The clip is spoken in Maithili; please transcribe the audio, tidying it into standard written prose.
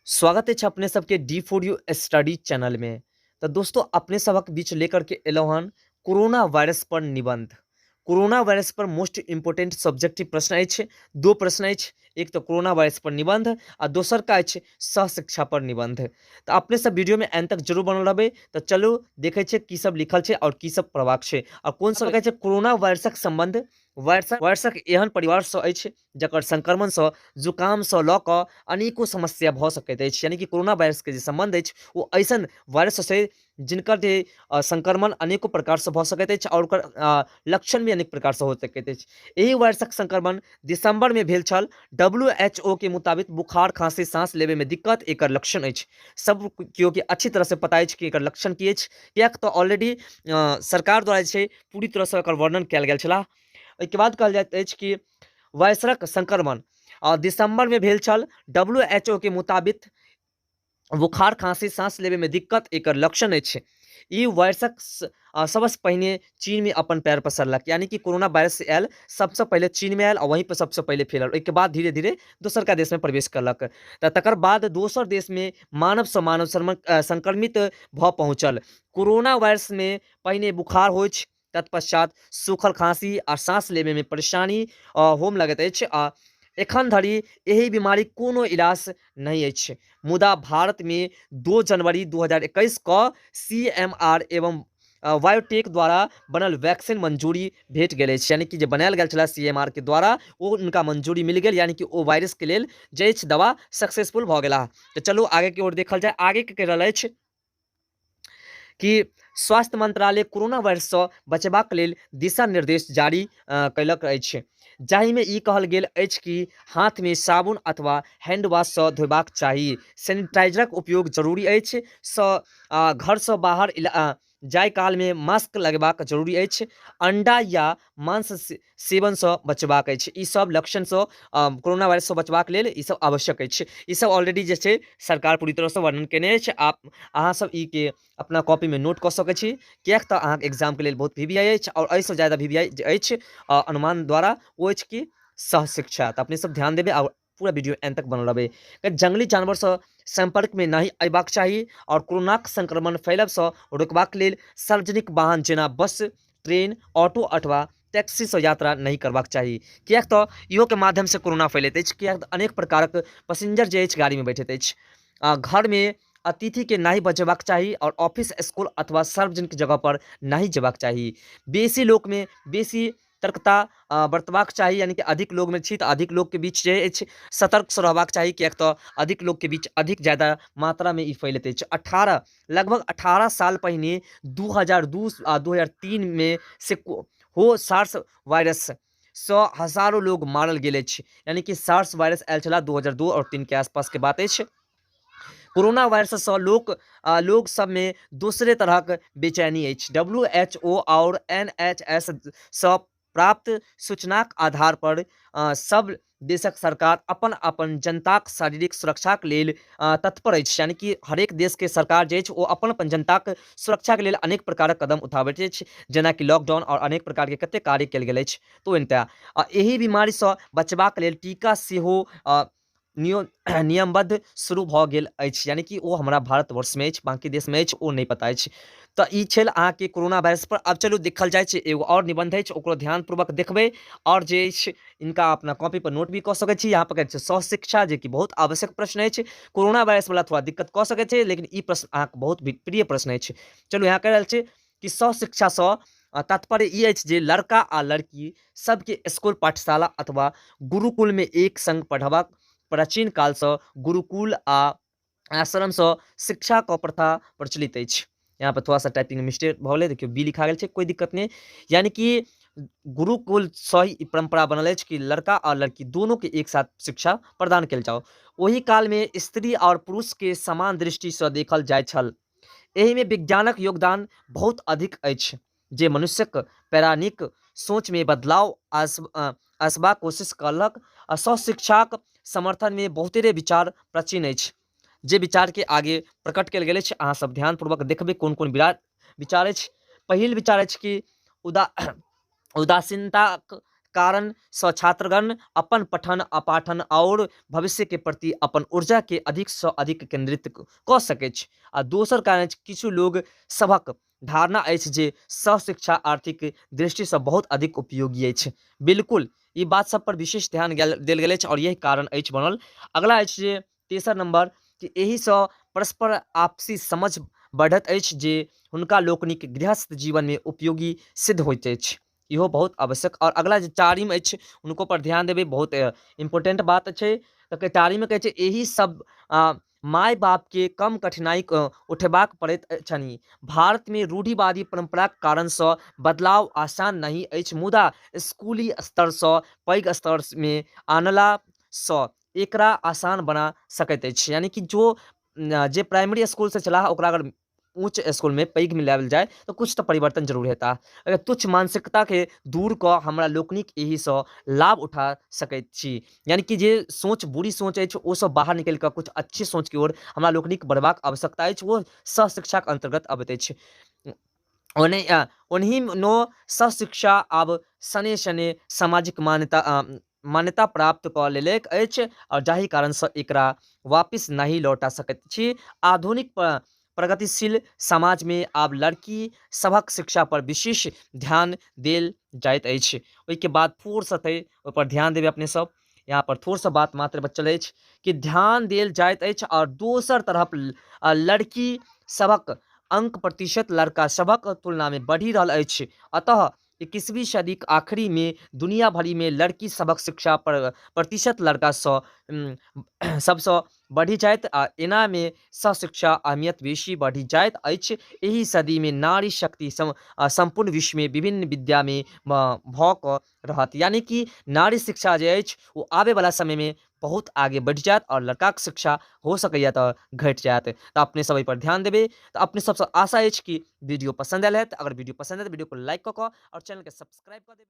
स्वागत है अपने सबके D4U स्टडी चैनल में। तो दोस्तों अपने सबक बीच लेकर के एलहुँ हन कोरोना वायरस पर निबंध। कोरोना वायरस पर मोस्ट इम्पोर्टेंट सब्जेक्टिव प्रश्न अछि। दो प्रश्न अछि, एक तो कोरोना वायरस पर निबंध आ दोसर का अछि सहशिक्षा पर निबंध। तो अपने सब वीडियो में एंड तक जरूर बनल रहबै। तो चलू देखे छे की सब लिखल छे और की सब पढ़बाक छे और कोन सब कहै छे कोरोना वायरसक संबंध। वायरसक एहन परिवार सँ अछि जकर संक्रमण सँ जुकाम सँ लऽ कऽ अनेको समस्या भऽ सकैत अछि। यानी कि कोरोना वायरस के जे संबंध अछि वो ऐसन वायरस से जिनकर जे संक्रमण अनेको प्रकार से भऽ सकैत अछि और ओकर लक्षण भी अनेक प्रकार से हो सकैत अछि। एही वायरसक संक्रमण दिसंबर में भेल छल। WHO के मुताबिक बुखार, खांसी, सांस लेबे में दिक्कत एकर लक्षण अछि। सब केओ के अच्छी तरह से पता अछि कि एकर लक्षण की अछि, कियाक तऽ ऑलरेडी सरकार द्वारा जे छै पूरी तरह से एकर वर्णन कयल गेल छला। ओहिके बाद कहल जाइत अछि कि वायरसक संक्रमण दिसंबर में भेल छल। WHO के मुताबिक बुखार, खांसी, सांस लेबे में दिक्कत एकर लक्षण अछि। ई वायरसक सबसे पहिने चीन में अपन पैर पसारलक। यानी कि कोरोना वायरस आयल सबसे पहले चीन में आयल और वहीं पर सबसे पहले फैलल। ओहिके बाद धीरे धीरे दोसर का देश में प्रवेश करलक। तकर बाद दोसर देश में मानव से मानव संक्रमित भऽ पहुँचल। कोरोना वायरस में पहिने बुखार होइ छै, तत्पश्चात सूखल खांसी आ सांस लेबे में परेशानी होम लगैत अछि। एखन धरि एही बीमारी कोनो इलाज नहीं अछि। मुदा भारत में 2 जनवरी 2021 क CMR एवं बायोटेक द्वारा बनल वैक्सीन मंजूरी भेट गेल अछि। यानी कि जे बनायल गेल छला CMR के द्वारा वो उनका मंजूरी मिल गेल। यानी कि ओ वायरस के लेल जे दवा सक्सेसफुल भऽ गेला। तो चलू आगे की ओर देखल जाए। आगे के कह रहल अछि कि स्वास्थ्य मंत्रालय कोरोना वायरस से बचबाक लेल दिशा निर्देश जारी कयलक अछि, जाहि में ई कहल गेल अछि कि हाथ में साबुन अथवा हैंड वाश से धोबाक चाही। सैनिटाइजरक उपयोग जरूरी अछि। घर से बाहर जाय काल में मास्क लगेबाक जरूरी अछि। अंडा या मांस सेवन से बचबाक अछि। ई सब लक्षण से कोरोना वायरस से बचबाक लेल ई सब आवश्यक अछि। ई सब ऑलरेडी जे छै सरकार पूरी तरह से वर्णन केने अछि। आप अहाँ सब ई के अपना कॉपी में नोट कऽ सकै छी, कियाक तऽ अहाँके एग्जाम के लेल बहुत VVI अछि और एहिसँ ज्यादा VVI जे अछि अनुमान द्वारा वो अछि कि सहशिक्षा। तो अपने सब ध्यान देबै और पूरा वीडियो एंड तक बनल रहबै। जंगली जानवर से संपर्क में नहीं अयबाक चाही और कोरोनाक संक्रमण फैलब से रोकबाक लेल सार्वजनिक वाहन जेना बस, ट्रेन, ऑटो अथवा टैक्सी से यात्रा नहीं करबाक चाही, कियाक तऽ इहो के माध्यम से कोरोना फैलैत अछि। कियाक तऽ अनेक प्रकारक पैसेंजर जे अछि गाड़ी में बैठैत अछि। घर में अतिथि के नहीं बजेबाक चाही और ऑफिस, स्कूल अथवा सार्वजनिक जगह पर नहीं जेबाक चाही। बेसी लोक में बेसी सतर्कता बरतबाक चाही। यानी कि अधिक लोग में छी तऽ अधिक लोग के बीच जे अछि सतर्क से रहबाक चाही, कियाक तऽ अधिक लोग के बीच अधिक ज्यादा मात्रा में ई फैलैत अछि। लगभग 18 साल पहिने 2002 आ 2003 में से हो सार्स वायरस से हजारों लोग मारल गेल अछि। यानी कि सार्स वायरस आयल छला 2002 और 3 के आसपास के बात अछि। कोरोना वायरस से लोग सब में दूसरे तरहक बेचैनी अछि। WHO और NHS से प्राप्त सूचनाक आधार पर सब देशक सरकार अपन अपन जनताक शारीरिक सुरक्षाक लेल तत्पर अछि। यानी कि हरेक देश के सरकार जे अछि ओ अपन अपन जनताक सुरक्षा के लेल अनेक प्रकारक कदम उठाबैत अछि, जेना कि लॉकडाउन और अनेक प्रकार के कतेक कार्य कयल गेल अछि। तो एही बीमारी से बचबाक लेल टीका सेहो नियमबद्ध शुरू भऽ गेल अछि। यानी कि वो हमारा भारतवर्ष में अछि, बाकी देश में अछि ओ नहीं पता अछि। तो ई छल अहाँके कोरोना वायरस पर। अब चलू देखल जाए छै एगो और निबंध अछि, ओकरो ध्यानपूर्वक देखबै और जे अछि इनका अपना कॉपी पर नोट भी कऽ सकै छी। यहाँ पर कहै छै सहशिक्षा, जे कि बहुत आवश्यक प्रश्न अछि। कोरोना वायरस वाला थोड़ा दिक्कत कऽ सकै छै, लेकिन ई प्रश्न अहाँके बहुत प्रिय प्रश्न अछि। चलू यहाँ कह रहल छै कि सहशिक्षा से तात्पर्य ई अछि जे लड़का आ लड़की सबके स्कूल, पाठशाला अथवा गुरुकुल में एक संग पढ़बाक प्राचीन काल से गुरुकुल आ आश्रम से शिक्षा का प्रथा प्रचलित अछि। यहाँ पर थोड़ा सा टाइपिंग मिस्टेक भऽ गेलै, देखियो बी लिखा गेल छै, कोई दिक्कत नहीं। यानी कि गुरुकुल से ही परंपरा बनल अछि कि लड़का और लड़की दोनों के एक साथ शिक्षा प्रदान कयल जाओ। ओही काल में स्त्री और पुरुष के समान दृष्टि से देखल जाय छल। एही में विज्ञानक योगदान बहुत अधिक अछि, जे मनुष्यक पौराणिक सोच में बदलाव आसबाक कोशिश कयलक। सहशिक्षाक समर्थन में बहुतेरे विचार प्राचीन अछि, जे विचार के आगे प्रकट कयल गेल अछि। अहाँ सब ध्यानपूर्वक देखबै कोन कोन विचार अछि। पहिल विचार अछि कि उदासीनताक कारण सँ छात्रगण अपन पठन पाठन और भविष्य के प्रति अपन ऊर्जा के अधिक सँ अधिक केंद्रित कऽ सकैत अछि। आ दोसर कारण अछि किछु लोग सभक धारणा अछि जे सहशिक्षा आर्थिक दृष्टि सँ बहुत अधिक उपयोगी अछि। बिल्कुल ई बात सब पर विशेष ध्यान देल गेल अछि और यही कारण अछि बनल। अगला अछि जे तेसर नंबर कि एहि सँ परस्पर आपसी समझ बढ़त अछि जे हुनका लोकनिक गृहस्थ जीवन में उपयोगी सिद्ध होइत अछि। इहो बहुत आवश्यक। और अगला जे चारिम अछि हुनको पर ध्यान देबै, बहुत इम्पोर्टेंट बात छै। तऽ चारिम में कहै छै एहि सब माय बाप के कम कठिनाई उठेबाक पड़ैत छनि। भारत में रूढ़िवादी परंपराक कारण सँ बदलाव आसान नहीं अछि, मुदा स्कूली स्तर सँ पैघ स्तर में आनला सँ एकरा आसान बना सकैत अछि। यानी कि जे प्राइमरी स्कूल से चला ओकरा अगर उच्च स्कूल में पैघ में लायल जाए तो कुछ तो परिवर्तन जरूर हेता। अगर तुच्छ मानसिकता के दूर कऽ हमरा लोकनिक एहि सँ लाभ उठा सकैत छी। यानी कि जे सोच बुरी सोच अछि ओ सब बाहर निकल कऽ कुछ अच्छी सोच की ओर हमरा लोकनिक बढ़बाक आवश्यकता अछि, वो सहशिक्षा के अंतर्गत अबैत अछि। ओनही नो सहशिक्षा आब सने सने सामाजिक मान्यता प्राप्त कऽ लेलक अछि और जाहि कारण सँ एकरा वापिस नहीं लौटा सकैत छी। आधुनिक प्रगतिशील समाज में आब लड़की सभक शिक्षा पर विशेष ध्यान देल जाइत अछि। ओहिके बाद फोर सँ ओहि पर ध्यान देबै अपने सब। यहाँ पर थोड़ सा बात मात्र बचल अछि कि ध्यान देल जाइत अछि और दोसर तरफ लड़की सभक अंक प्रतिशत लड़का सभक तुलना में बढ़ि रहल अछि। अतः 21वीं सदी के आखिरी में दुनिया भरी में लड़की सभक शिक्षा प्रतिशत लड़का सबसँ बढ़ि जाइत आ एना में सहशिक्षा अहमियत बेसी बढ़ि जाइत अछि। एही सदी में नारी शक्ति संपूर्ण विश्व में विभिन्न विद्या में भऽ कऽ रहत। यानी कि नारी शिक्षा जे अछि वो आवे वाला समय में बहुत आगे बढ़ जात और लड़का के शिक्षा हो सकैया तो घट जात। तो अपने सब एहि पर ध्यान देबै। तो अपने सबसे आशा अछि कि वीडियो पसंद आयल है। अगर वीडियो पसंद है तो वीडियो को लाइक कऽ और चैनल के सब्सक्राइब कर देबै।